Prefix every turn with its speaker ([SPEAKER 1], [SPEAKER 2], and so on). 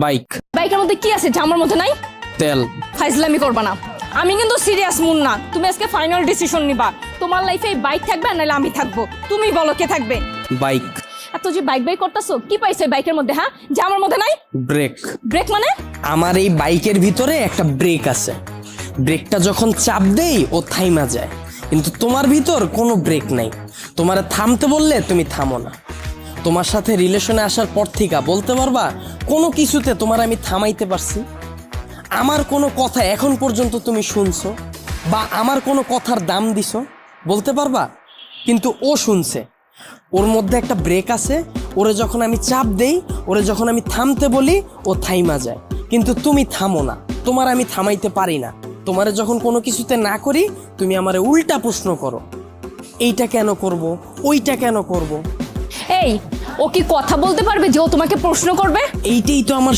[SPEAKER 1] Bike.
[SPEAKER 2] বাইকের মধ্যে কি আছে যা আমার মধ্যে নাই?
[SPEAKER 1] তেল।
[SPEAKER 2] ফাইজলামি করবা না, আমি কিন্তু সিরিয়াস মুন্না। তুমি আজকে ফাইনাল ডিসিশন নিবা, তোমার লাইফে এই বাইক থাকবে নাহলে আমি থাকবো। তুমি বলো কে থাকবে?
[SPEAKER 1] বাইক।
[SPEAKER 2] এত যে বাইক বাইক করতেছো, কি পাইছো এই বাইকের মধ্যে? হ্যাঁ, যা আমার মধ্যে নাই?
[SPEAKER 1] ব্রেক।
[SPEAKER 2] ব্রেক মানে?
[SPEAKER 1] আমার এই বাইকের ভিতরে একটা ব্রেক আছে, ব্রেকটা যখন চাপ দেই ও থাইমা যায়, কিন্তু তোমার ভিতর কোনো ব্রেক নাই। তোমার থামতে বললে তুমি থামো না। তোমার সাথে রিলেশনে আসার পর থেকে বলতে পারবা কোনো কিছুতে তোমার আমি থামাইতে পারছি? আমার কোনো কথা এখন পর্যন্ত তুমি শুনছো বা আমার কোনো কথার দাম দিছো বলতে পারবা? কিন্তু ও শুনছে, ওর মধ্যে একটা ব্রেক আছে, ওরে যখন আমি চাপ দেই, ওরে যখন আমি থামতে বলি ও থাইমা যায়, কিন্তু তুমি থামো না। তোমার আমি থামাইতে পারি না। তোমারে যখন কোনো কিছুতে না করি তুমি আমারে উল্টা প্রশ্ন করো, এইটা কেন করব, ওইটা কেন করব।
[SPEAKER 2] এই, ও কি কথা বলতে পারবে যে ও তোমাকে প্রশ্ন করবে?
[SPEAKER 1] এইটাই তো আমার